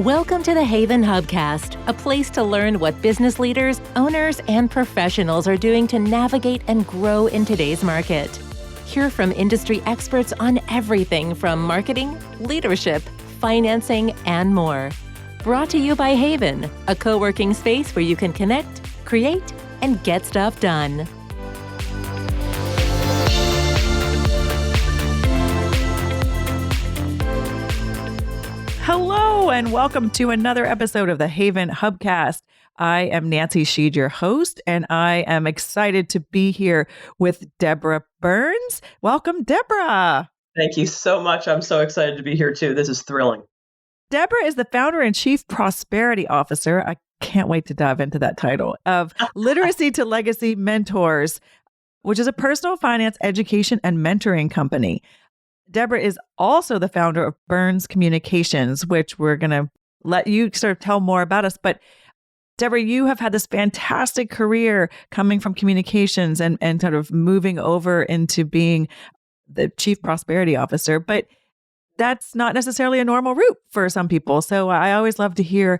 Welcome to the Haven Hubcast, a place to learn what business leaders, owners, and professionals are doing to navigate and grow in today's market. Hear from industry experts on everything from marketing, leadership, financing, and more. Brought to you by Haven, a co-working space where you can connect, create, and get stuff done. Hello, and welcome to another episode of the Haven Hubcast. I am Nancy Sheed, your host, and I am excited to be here with Deborah Burns. Welcome, Deborah. Thank you so much. I'm so excited to be here too. This is thrilling. Deborah is the founder and chief prosperity officer. I can't wait to dive into that title of Literacy to Legacy Mentors, which is a personal finance education and mentoring company. Deborah is also the founder of Burns Communications, which we're going to let you sort of tell more about us. But Deborah, you have had this fantastic career coming from communications and sort of moving over into being the chief prosperity officer. But that's not necessarily a normal route for some people. So I always love to hear,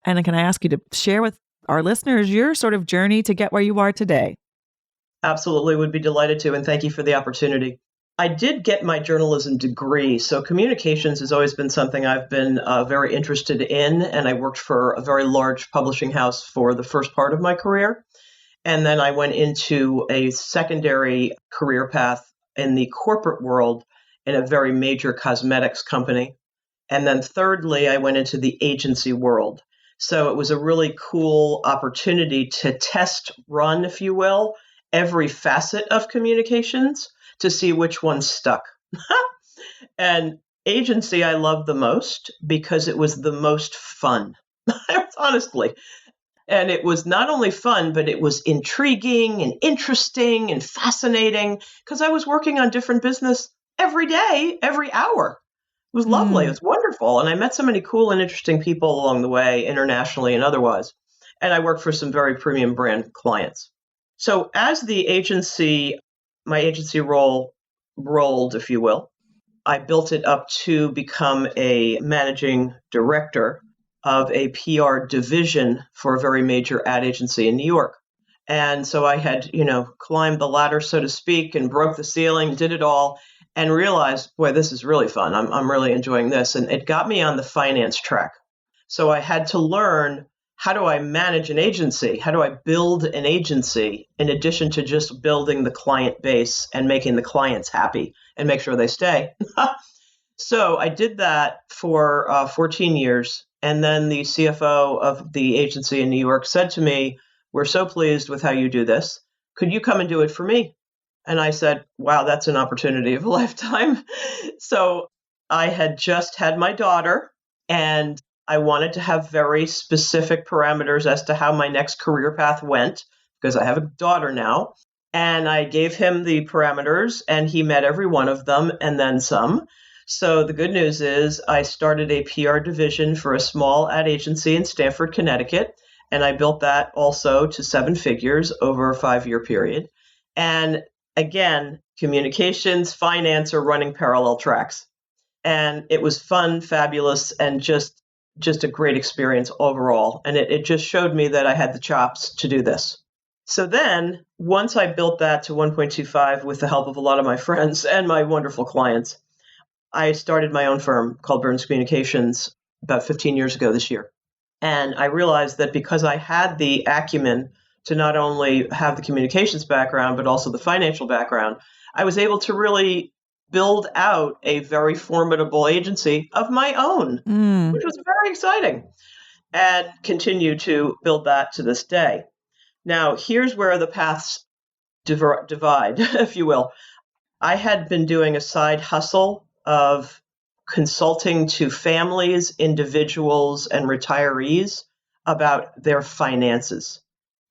and can I ask you to share with our listeners your sort of journey to get where you are today? Absolutely, would be delighted to, and thank you for the opportunity. I did get my journalism degree, so communications has always been something I've been very interested in, and I worked for a very large publishing house for the first part of my career. And then I went into a secondary career path in the corporate world in a very major cosmetics company. And then thirdly, I went into the agency world. So it was a really cool opportunity to test run, if you will, every facet of communications to see which one stuck. And agency I loved the most because it was the most fun, honestly. And it was not only fun, but it was intriguing and interesting and fascinating because I was working on different business every day, every hour. It was lovely. It was wonderful. And I met so many cool and interesting people along the way, internationally and otherwise. And I worked for some very premium brand clients. So as the agency, my agency role rolled, if you will, I built it up to become a managing director of a PR division for a very major ad agency in New York. And so I had, climbed the ladder, so to speak, and broke the ceiling, did it all, and realized, boy, this is really fun. I'm really enjoying this. And it got me on the finance track. So I had to learn, how do I manage an agency? How do I build an agency in addition to just building the client base and making the clients happy and make sure they stay? So I did that for 14 years. And then the CFO of the agency in New York said to me, "We're so pleased with how you do this. Could you come and do it for me?" And I said, wow, that's an opportunity of a lifetime. So I had just had my daughter, and I wanted to have very specific parameters as to how my next career path went, because I have a daughter now. And I gave him the parameters, and he met every one of them and then some. So the good news is I started a PR division for a small ad agency in Stamford, Connecticut, and I built that also to 7 figures over a 5-year period. And again, communications, finance are running parallel tracks. And it was fun, fabulous, and just a great experience overall. And it just showed me that I had the chops to do this. So then, once I built that to 1.25 with the help of a lot of my friends and my wonderful clients, I started my own firm called Burns Communications about 15 years ago this year. And I realized that because I had the acumen to not only have the communications background, but also the financial background, I was able to really build out a very formidable agency of my own, which was very exciting, and continue to build that to this day. Now, here's where the paths divide, if you will. I had been doing a side hustle of consulting to families, individuals, and retirees about their finances.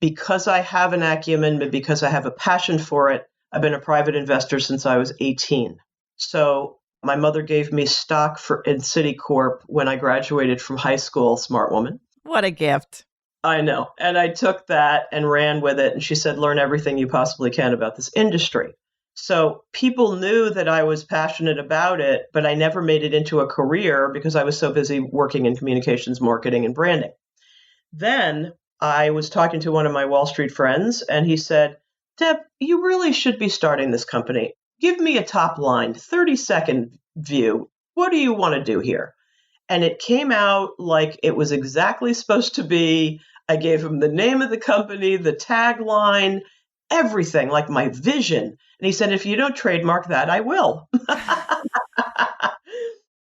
Because I have an acumen, but because I have a passion for it, I've been a private investor since I was 18. So my mother gave me stock in Citicorp when I graduated from high school, smart woman. What a gift. I know. And I took that and ran with it. And she said, learn everything you possibly can about this industry. So people knew that I was passionate about it, but I never made it into a career because I was so busy working in communications, marketing, and branding. Then I was talking to one of my Wall Street friends, and he said, Deb, you really should be starting this company. Give me a top line, 30-second view. What do you want to do here? And it came out like it was exactly supposed to be. I gave him the name of the company, the tagline, everything, like my vision. And he said, if you don't trademark that, I will.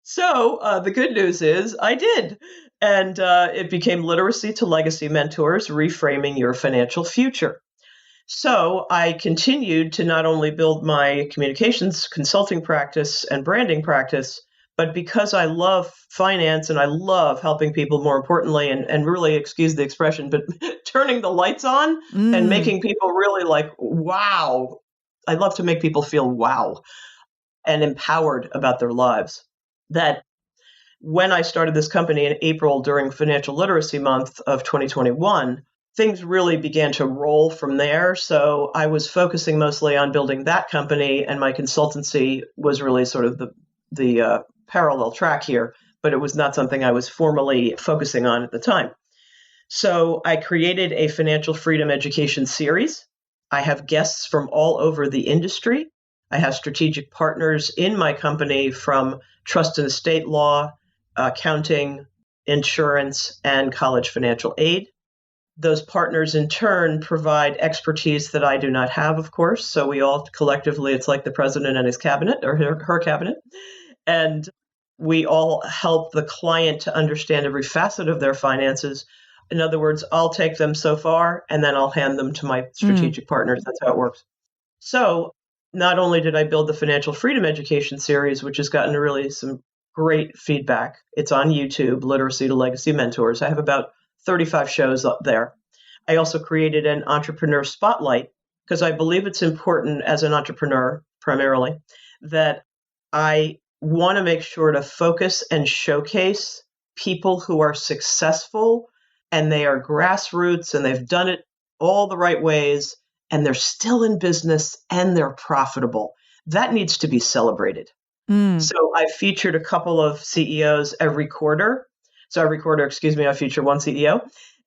So the good news is I did. And it became Literacy to Legacy Mentors, Reframing Your Financial Future. So I continued to not only build my communications consulting practice and branding practice, but because I love finance and I love helping people, more importantly, and really, excuse the expression, but turning the lights on and making people really like, wow. I love to make people feel wow and empowered about their lives. That when I started this company in April during Financial Literacy Month of 2021, things really began to roll from there. So I was focusing mostly on building that company, and my consultancy was really sort of the parallel track here, but it was not something I was formally focusing on at the time. So I created a financial freedom education series. I have guests from all over the industry. I have strategic partners in my company from trust and estate law, accounting, insurance, and college financial aid. Those partners in turn provide expertise that I do not have, of course. So we all collectively, it's like the president and his cabinet or her cabinet. And we all help the client to understand every facet of their finances. In other words, I'll take them so far and then I'll hand them to my strategic partners. That's how it works. So not only did I build the Financial Freedom Education series, which has gotten really some great feedback. It's on YouTube, Literacy to Legacy Mentors. I have about 35 shows up there. I also created an entrepreneur spotlight because I believe it's important as an entrepreneur, primarily, that I want to make sure to focus and showcase people who are successful and they are grassroots and they've done it all the right ways and they're still in business and they're profitable. That needs to be celebrated. So I featured a couple of CEOs every quarter. So every quarter, I feature one CEO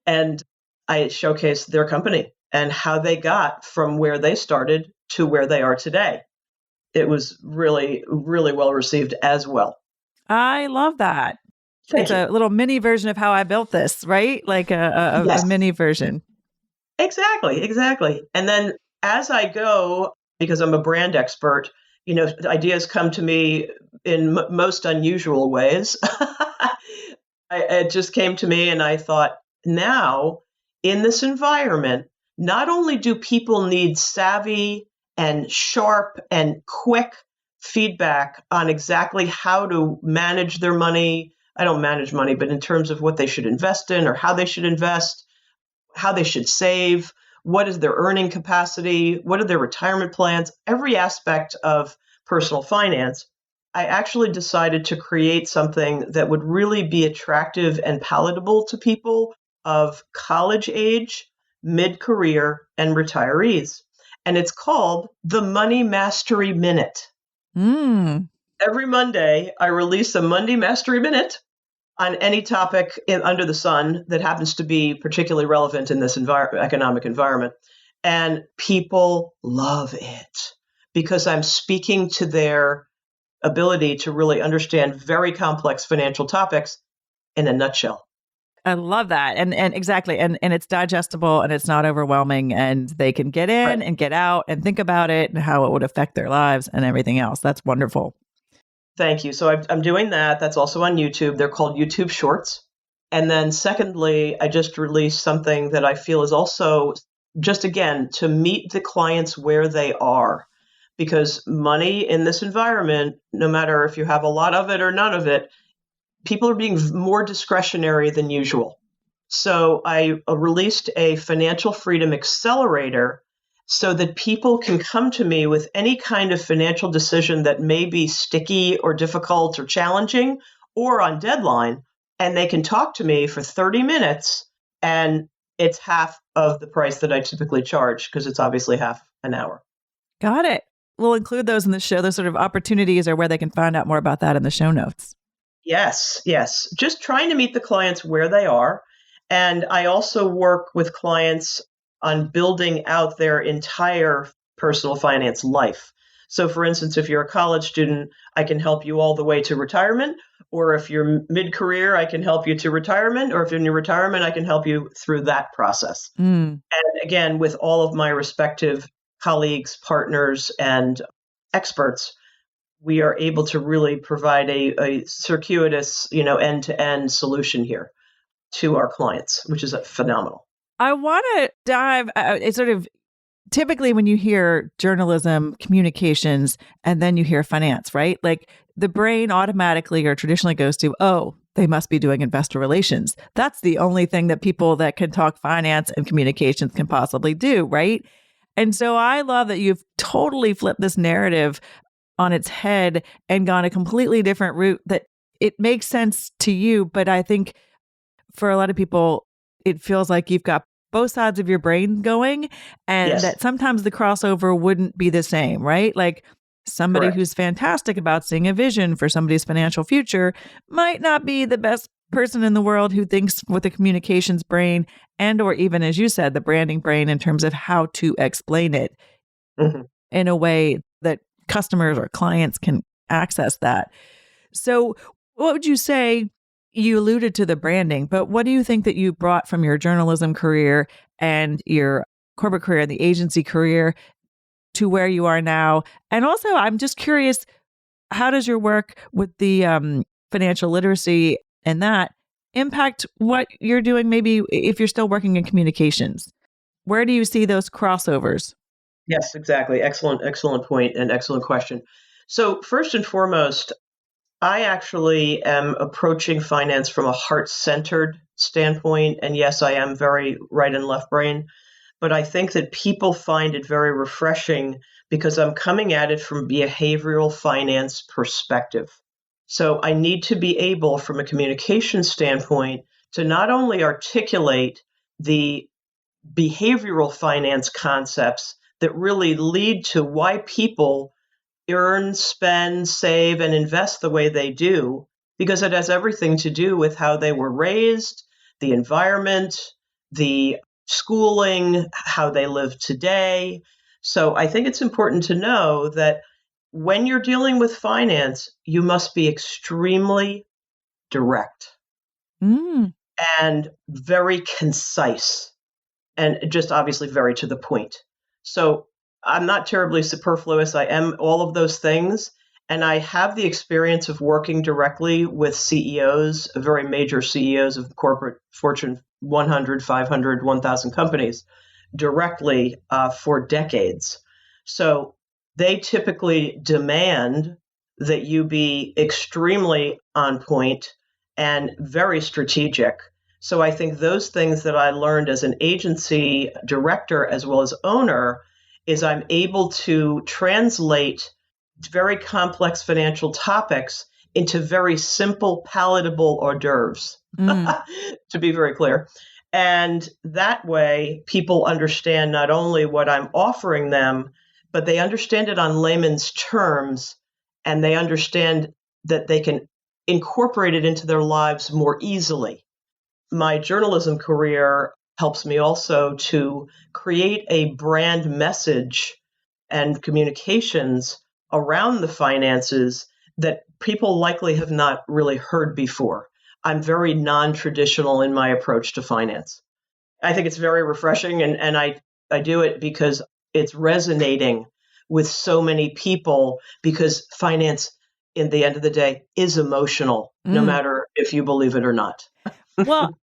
and I showcase their company and how they got from where they started to where they are today. It was really, really well received as well. I love that. Thank you. A little mini version of how I built this, right? Like a mini version. Exactly. And then as I go, because I'm a brand expert, ideas come to me in most unusual ways. It just came to me and I thought, now in this environment, not only do people need savvy and sharp and quick feedback on exactly how to manage their money. I don't manage money, but in terms of what they should invest in or how they should invest, how they should save, what is their earning capacity, what are their retirement plans, every aspect of personal finance. I actually decided to create something that would really be attractive and palatable to people of college age, mid-career, and retirees. And it's called the Money Mastery Minute. Every Monday, I release a Monday Mastery Minute on any topic under the sun that happens to be particularly relevant in this economic environment. And people love it because I'm speaking to their ability to really understand very complex financial topics in a nutshell. I love that. And exactly. And it's digestible and it's not overwhelming and they can get in and get out and think about it and how it would affect their lives and everything else. That's wonderful. Thank you. So I'm doing that. That's also on YouTube. They're called YouTube Shorts. And then secondly, I just released something that I feel is also just, again, to meet the clients where they are. Because money in this environment, no matter if you have a lot of it or none of it, people are being more discretionary than usual. So I released a financial freedom accelerator so that people can come to me with any kind of financial decision that may be sticky or difficult or challenging or on deadline. And they can talk to me for 30 minutes and it's half of the price that I typically charge because it's obviously half an hour. Got it. we'll include those in the show, those sort of opportunities or where they can find out more about that in the show notes. Yes, yes. Just trying to meet the clients where they are. And I also work with clients on building out their entire personal finance life. So, for instance, if you're a college student, I can help you all the way to retirement. Or if you're mid-career, I can help you to retirement. Or if you're in your retirement, I can help you through that process. And again, with all of my respective colleagues, partners, and experts, we are able to really provide a circuitous, end-to-end solution here to our clients, which is phenomenal. I want to dive, it's sort of typically when you hear journalism, communications, and then you hear finance, right? Like the brain automatically or traditionally goes to, oh, they must be doing investor relations. That's the only thing that people that can talk finance and communications can possibly do, right? And so I love that you've totally flipped this narrative on its head and gone a completely different route that it makes sense to you. But I think for a lot of people, it feels like you've got both sides of your brain going and that sometimes the crossover wouldn't be the same, right? Like somebody who's fantastic about seeing a vision for somebody's financial future might not be the best person in the world who thinks with a communications brain and or even, as you said, the branding brain in terms of how to explain it in a way that customers or clients can access that. So what would you say? You alluded to the branding, but what do you think that you brought from your journalism career and your corporate career and the agency career to where you are now? And also, I'm just curious, how does your work with the financial literacy and that impact what you're doing, maybe if you're still working in communications? Where do you see those crossovers? Yes, exactly. Excellent point and excellent question. So first and foremost, I actually am approaching finance from a heart-centered standpoint. And yes, I am very right and left brain, but I think that people find it very refreshing because I'm coming at it from behavioral finance perspective. So I need to be able, from a communication standpoint, to not only articulate the behavioral finance concepts that really lead to why people earn, spend, save, and invest the way they do, because it has everything to do with how they were raised, the environment, the schooling, how they live today. So I think it's important to know that when you're dealing with finance, you must be extremely direct and very concise and just obviously very to the point. So I'm not terribly superfluous. I am all of those things. And I have the experience of working directly with CEOs, very major CEOs of corporate Fortune 100, 500, 1,000 companies directly for decades. So they typically demand that you be extremely on point and very strategic. So I think those things that I learned as an agency director as well as owner is I'm able to translate very complex financial topics into very simple, palatable hors d'oeuvres, to be very clear. And that way, people understand not only what I'm offering them, but they understand it on layman's terms, and they understand that they can incorporate it into their lives more easily. My journalism career helps me also to create a brand message and communications around the finances that people likely have not really heard before. I'm very non-traditional in my approach to finance. I think it's very refreshing, and I do it because it's resonating with so many people, because finance, in the end of the day, is emotional, no matter if you believe it or not. Well,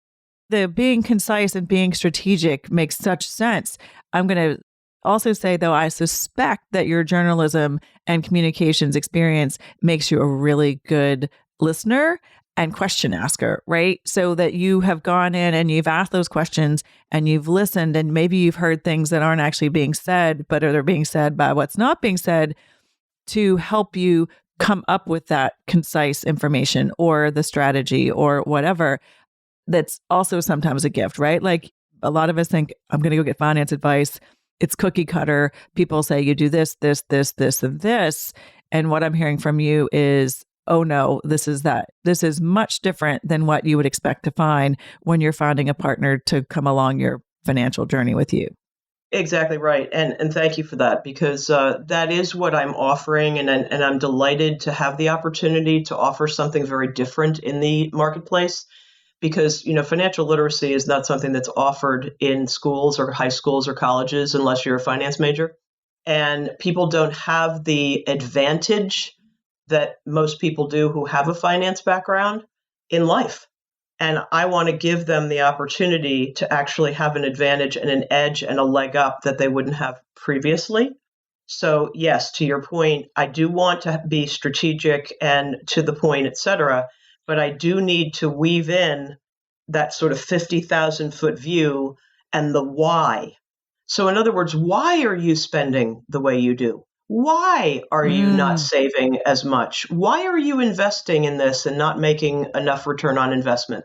the being concise and being strategic makes such sense. I'm going to also say, though, I suspect that your journalism and communications experience makes you a really good listener and question asker, right? So that you have gone in and you've asked those questions and you've listened, and maybe you've heard things that aren't actually being said, but are being said by what's not being said, to help you come up with that concise information or the strategy or whatever. That's also sometimes a gift, right? Like a lot of us think, I'm going to go get finance advice. it's cookie cutter. People say you do this, this, this, this, and this. And what I'm hearing from you is, oh no, this is that. This is much different than what you would expect to find when you're finding a partner to come along your financial journey with you. Exactly right. And thank you for that, because that is what I'm offering. And I'm delighted to have the opportunity to offer something very different in the marketplace, because, financial literacy is not something that's offered in schools or high schools or colleges unless you're a finance major. And people don't have the advantage that most people do who have a finance background in life. And I want to give them the opportunity to actually have an advantage and an edge and a leg up that they wouldn't have previously. So yes, to your point, I do want to be strategic and to the point, et cetera, but I do need to weave in that sort of 50,000 foot view and the why. So in other words, why are you spending the way you do? Why are you not saving as much? Why are you investing in this and not making enough return on investment?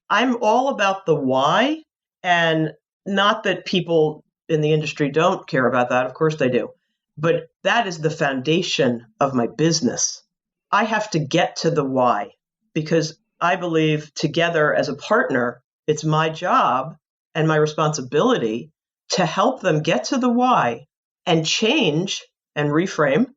I'm all about the why, and not that people in the industry don't care about that. Of course they do. But that is the foundation of my business. I have to get to the why, because I believe together as a partner, it's my job and my responsibility to help them get to the why and change and reframe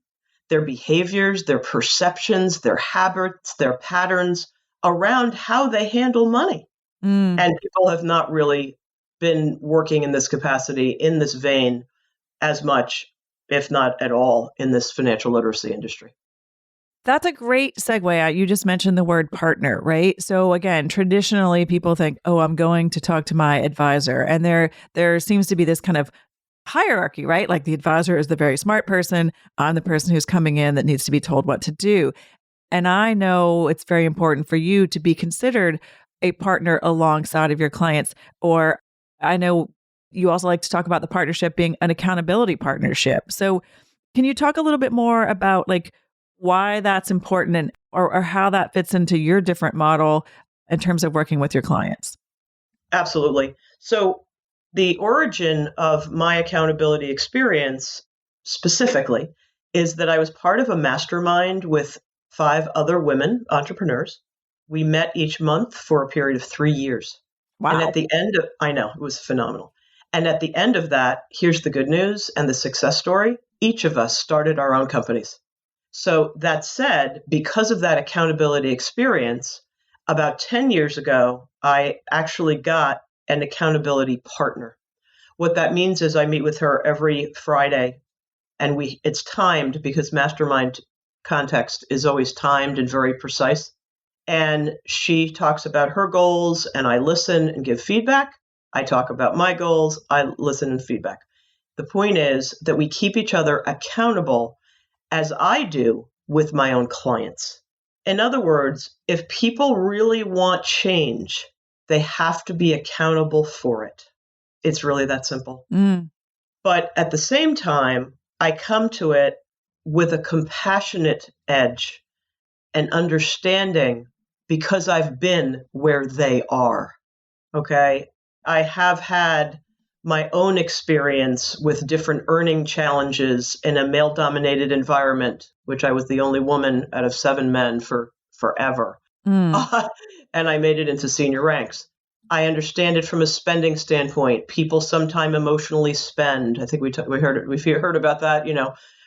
their behaviors, their perceptions, their habits, their patterns around how they handle money. And people have not really been working in this capacity, in this vein, as much, if not at all, in this financial literacy industry. That's a great segue out. You just mentioned the word partner, right? So again, traditionally people think, oh, I'm going to talk to my advisor. And there seems to be this kind of hierarchy, right? Like the advisor is the very smart person. I'm the person who's coming in that needs to be told what to do. And I know it's very important for you to be considered a partner alongside of your clients. Or I know you also like to talk about the partnership being an accountability partnership. So can you talk a little bit more about like why that's important and or how that fits into your different model in terms of working with your clients? Absolutely. So the origin of my accountability experience specifically is that I was part of a mastermind with 5 other women entrepreneurs. We met each month for a period of 3 years. Wow. And at the end of, I know, it was phenomenal. And at the end of that, here's the good news and the success story. Each of us started our own companies. So that said, because of that accountability experience, about 10 years ago, I actually got an accountability partner. What that means is I meet with her every Friday, and it's timed because mastermind context is always timed and very precise. And she talks about her goals, and I listen and give feedback. I talk about my goals, I listen and feedback. The point is that we keep each other accountable, as I do with my own clients. In other words, if people really want change, they have to be accountable for it. It's really that simple. But at the same time, I come to it with a compassionate edge and understanding, because I've been where they are. Okay. I have had my own experience with different earning challenges in a male-dominated environment, which I was the only woman out of 7 men for forever. And I made it into senior ranks. I understand it from a spending standpoint. People sometimes emotionally spend. I think we heard about that,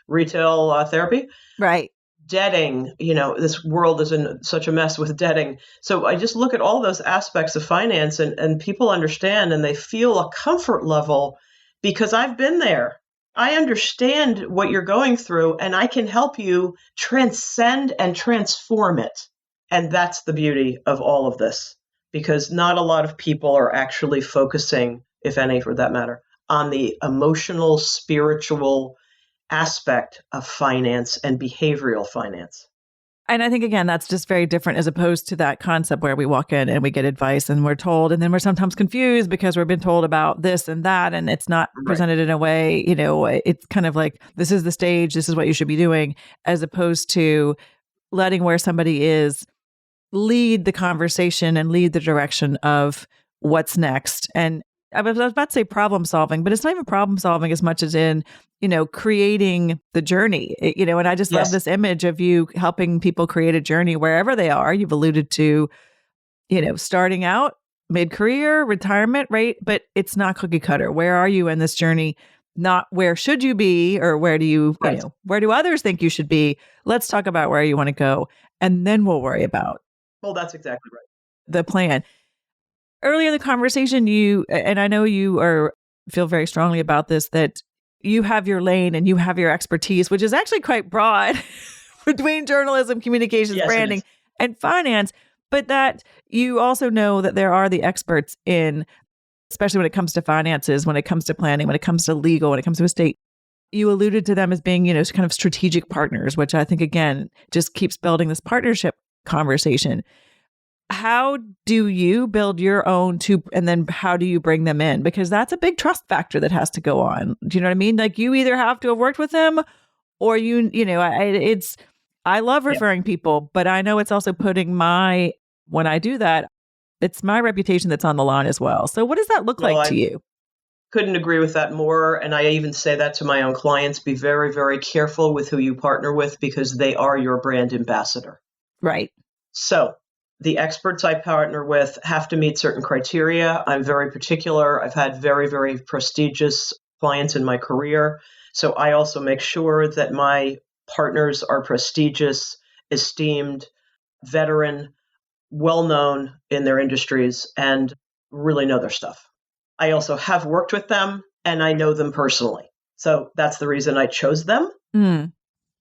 retail therapy. Right. Debting, this world is in such a mess with debting. So I just look at all those aspects of finance and people understand and they feel a comfort level because I've been there. I understand what you're going through and I can help you transcend and transform it. And that's the beauty of all of this, because not a lot of people are actually focusing, if any, for that matter, on the emotional, spiritual aspect of finance and behavioral finance. And I think, again, that's just very different as opposed to that concept where we walk in and we get advice and we're told, and then we're sometimes confused because we've been told about this and that, and it's not presented in a way, it's kind of like, this is the stage, this is what you should be doing, as opposed to letting where somebody is lead the conversation and lead the direction of what's next. And I was about to say problem solving, but it's not even problem solving as much as in, creating the journey, and I just love Yes. this image of you helping people create a journey wherever they are. You've alluded to, starting out, mid-career, retirement, right? But it's not cookie cutter. Where are you in this journey? Not where should you be or where do Right. where do others think you should be? Let's talk about where you want to go. And then we'll worry about Well, that's exactly right. the plan. Earlier in the conversation, and I know feel very strongly about this, that you have your lane and you have your expertise, which is actually quite broad between journalism, communications, Yes, it branding, is. and finance, but that you also know that there are the experts in, especially when it comes to finances, when it comes to planning, when it comes to legal, when it comes to estate. You alluded to them as being, kind of strategic partners, which I think, again, just keeps building this partnership conversation. How do you build your own and then how do you bring them in? Because that's a big trust factor that has to go on. Do you know what I mean? Like you either have to have worked with them or I love referring people, but I know it's also when I do that, it's my reputation that's on the line as well. So what does that look like to you? Couldn't agree with that more. And I even say that to my own clients, be very, very careful with who you partner with because they are your brand ambassador. Right. So the experts I partner with have to meet certain criteria. I'm very particular. I've had very, very prestigious clients in my career. So I also make sure that my partners are prestigious, esteemed, veteran, well-known in their industries, and really know their stuff. I also have worked with them and I know them personally. So that's the reason I chose them. Mm.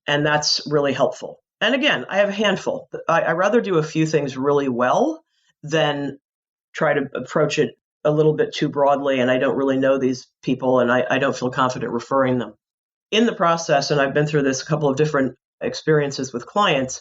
And that's really helpful. And again, I have a handful. I rather do a few things really well than try to approach it a little bit too broadly. And I don't really know these people and I don't feel confident referring them. In the process, and I've been through this a couple of different experiences with clients,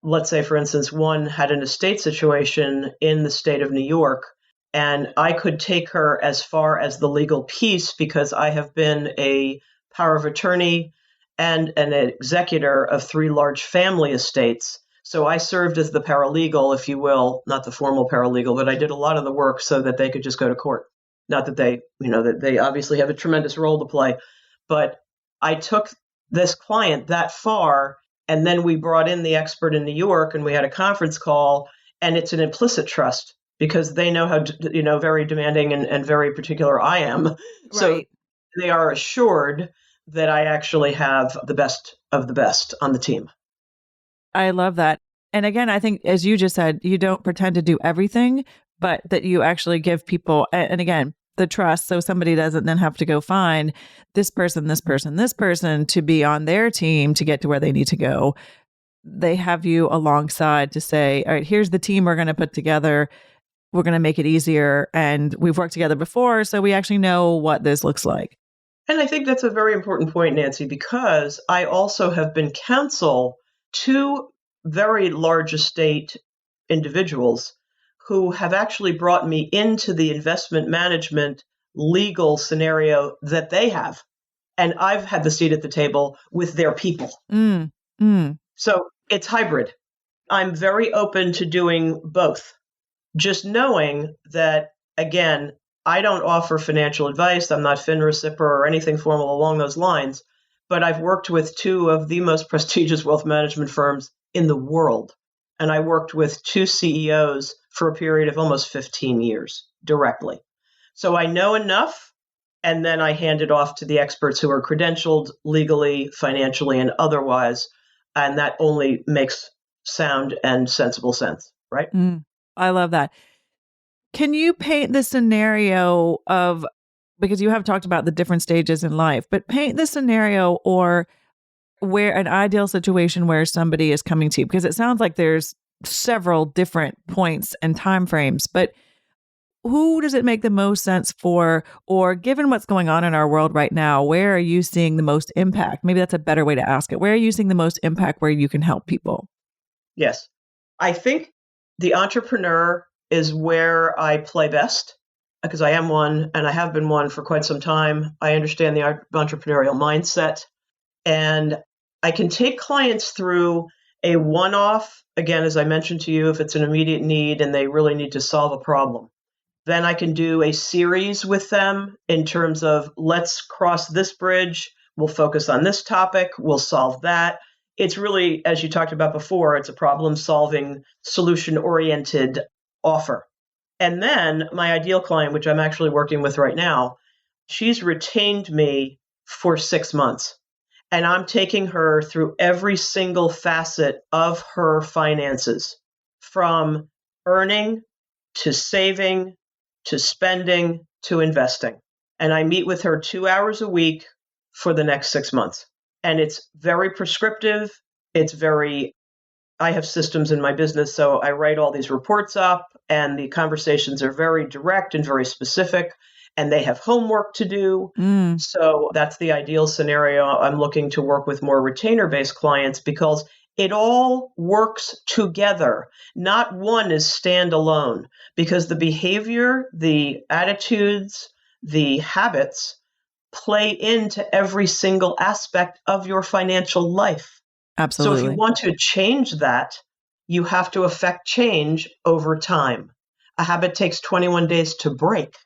let's say, for instance, one had an estate situation in the state of New York, and I could take her as far as the legal piece because I have been a power of attorney and an executor of 3 large family estates. So I served as the paralegal, if you will, not the formal paralegal, but I did a lot of the work so that they could just go to court. Not that that they obviously have a tremendous role to play, but I took this client that far, and then we brought in the expert in New York, and we had a conference call, and it's an implicit trust because they know how very demanding and very particular I am. Right. So they are assured that I actually have the best of the best on the team. I love that. And again, I think, as you just said, you don't pretend to do everything, but that you actually give people, and again, the trust. So somebody doesn't then have to go find this person to be on their team to get to where they need to go. They have you alongside to say, all right, here's the team we're going to put together. We're going to make it easier. And we've worked together before, so we actually know what this looks like. And I think that's a very important point, Nancy, because I also have been counsel to very large estate individuals who have actually brought me into the investment management legal scenario that they have. And I've had the seat at the table with their people. So it's hybrid. I'm very open to doing both. Just knowing that, again, I don't offer financial advice. I'm not FINRA, or anything formal along those lines, but I've worked with 2 of the most prestigious wealth management firms in the world. And I worked with 2 CEOs for a period of almost 15 years directly. So I know enough, and then I hand it off to the experts who are credentialed legally, financially, and otherwise. And that only makes sound and sensible sense, right? I love that. Can you paint the scenario of, because you have talked about the different stages in life, but paint the scenario or where an ideal situation where somebody is coming to you, because it sounds like there's several different points and timeframes, but who does it make the most sense for, or given what's going on in our world right now, where are you seeing the most impact? Maybe that's a better way to ask it. Where are you seeing the most impact where you can help people? Yes. I think the entrepreneur is where I play best because I am one and I have been one for quite some time. I understand the entrepreneurial mindset and I can take clients through a one-off, again, as I mentioned to you, if it's an immediate need and they really need to solve a problem. Then I can do a series with them in terms of let's cross this bridge. We'll focus on this topic. We'll solve that. It's really, as you talked about before, it's a problem-solving, solution-oriented offer. And then my ideal client, which I'm actually working with right now, she's retained me for 6 months. And I'm taking her through every single facet of her finances, from earning to saving to spending to investing. And I meet with her 2 hours a week for the next 6 months. And it's very prescriptive. I have systems in my business, so I write all these reports up, and the conversations are very direct and very specific, and they have homework to do. So that's the ideal scenario. I'm looking to work with more retainer-based clients because it all works together. Not one is standalone, because the behavior, the attitudes, the habits play into every single aspect of your financial life. Absolutely. So if you want to change that, you have to affect change over time. A habit takes 21 days to break,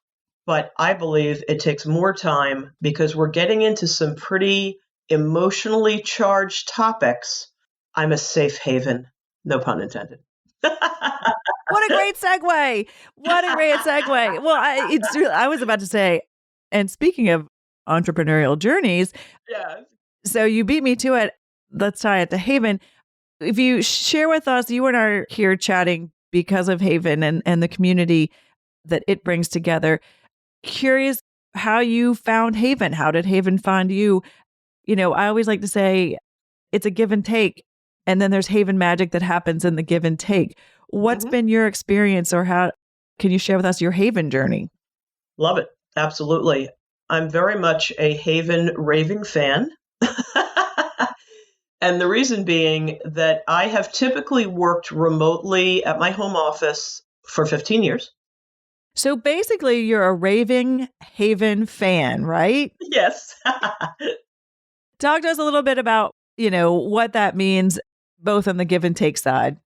but I believe it takes more time because we're getting into some pretty emotionally charged topics. I'm a safe haven, no pun intended. What a great segue. What a great segue. Well, I was about to say, and speaking of entrepreneurial journeys, Yeah. so you beat me to it. Let's tie it to Haven. If you share with us, you and I are here chatting because of Haven and the community that it brings together. Curious how you found Haven. How did Haven find you? You know, I always like to say it's a give and take, and then there's Haven magic that happens in the give and take. What's been your experience, or how can you share with us your Haven journey? Love it. Absolutely. I'm very much a Haven raving fan. And the reason being that I have typically worked remotely at my home office for 15 years. So basically, you're a raving Haven fan, right? Yes. Talk to us a little bit about, what that means, both on the give and take side.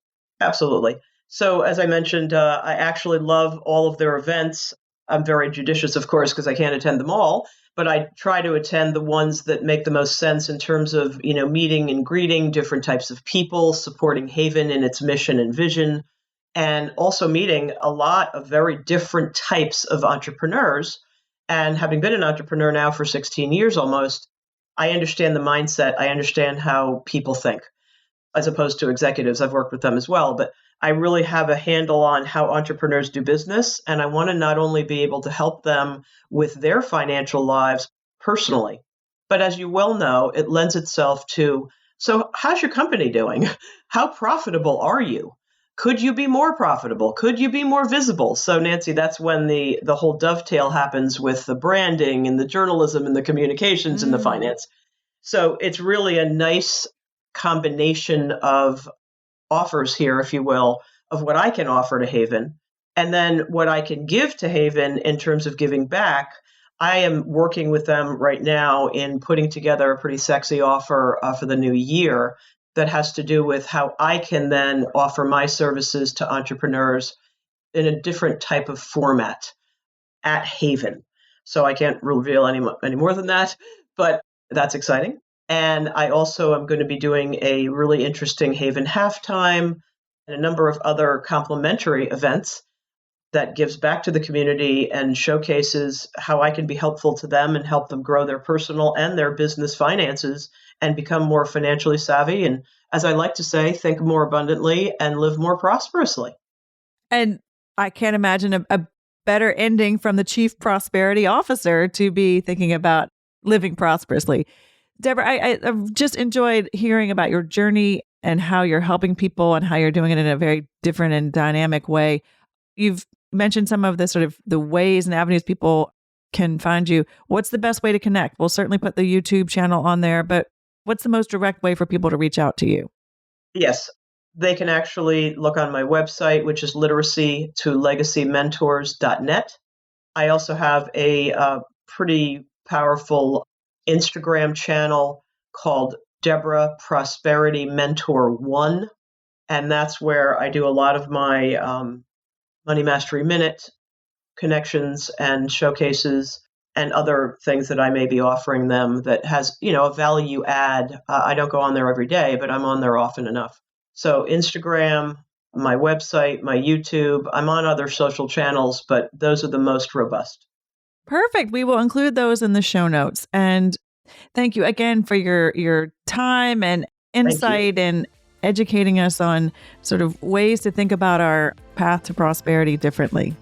Absolutely. So as I mentioned, I actually love all of their events. I'm very judicious, of course, because I can't attend them all, but I try to attend the ones that make the most sense in terms of, meeting and greeting different types of people, supporting Haven in its mission and vision, and also meeting a lot of very different types of entrepreneurs. And having been an entrepreneur now for 16 years almost, I understand the mindset. I understand how people think, as opposed to executives. I've worked with them as well, but I really have a handle on how entrepreneurs do business. And I want to not only be able to help them with their financial lives personally, but as you well know, it lends itself to, so how's your company doing? How profitable are you? Could you be more profitable? Could you be more visible? So Nancy, that's when the whole dovetail happens with the branding and the journalism and the communications and the finance. So it's really a nice combination of offers here, if you will, of what I can offer to Haven. And then what I can give to Haven in terms of giving back. I am working with them right now in putting together a pretty sexy offer for the new year that has to do with how I can then offer my services to entrepreneurs in a different type of format at Haven. So I can't reveal any more than that, but that's exciting. And I also am going to be doing a really interesting Haven halftime and a number of other complimentary events that gives back to the community and showcases how I can be helpful to them and help them grow their personal and their business finances and become more financially savvy. And as I like to say, think more abundantly and live more prosperously. And I can't imagine a better ending from the Chief Prosperity Officer to be thinking about living prosperously. Deborah, I've just enjoyed hearing about your journey and how you're helping people and how you're doing it in a very different and dynamic way. You've mentioned some of the sort of the ways and avenues people can find you. What's the best way to connect? We'll certainly put the YouTube channel on there, but what's the most direct way for people to reach out to you? Yes, they can actually look on my website, which is literacy to legacymentors.net. I also have a pretty powerful Instagram channel called Deborah Prosperity Mentor 1. And that's where I do a lot of my Money Mastery Minute connections and showcases and other things that I may be offering them that has, a value add. I don't go on there every day, but I'm on there often enough. So Instagram, my website, my YouTube, I'm on other social channels, but those are the most robust. Perfect. We will include those in the show notes. And thank you again for your time and insight and educating us on sort of ways to think about our path to prosperity differently.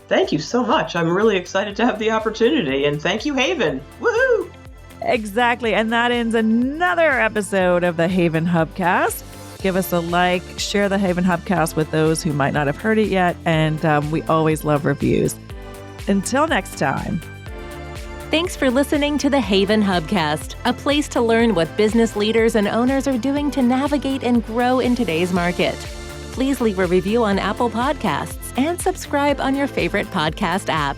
Thank you so much. I'm really excited to have the opportunity. And thank you, Haven. Woohoo! Exactly. And that ends another episode of the Haven Hubcast. Give us a like, share the Haven Hubcast with those who might not have heard it yet. And we always love reviews. Until next time. Thanks for listening to the Haven Hubcast, a place to learn what business leaders and owners are doing to navigate and grow in today's market. Please leave a review on Apple Podcasts and subscribe on your favorite podcast app.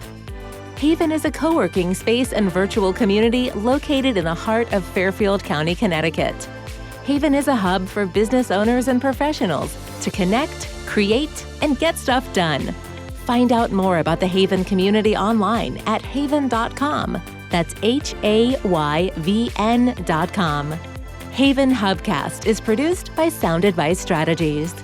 Haven is a co-working space and virtual community located in the heart of Fairfield County, Connecticut. Haven is a hub for business owners and professionals to connect, create, and get stuff done. Find out more about the Haven community online at haven.com. That's HAYVN.com. Haven Hubcast is produced by Sound Advice Strategies.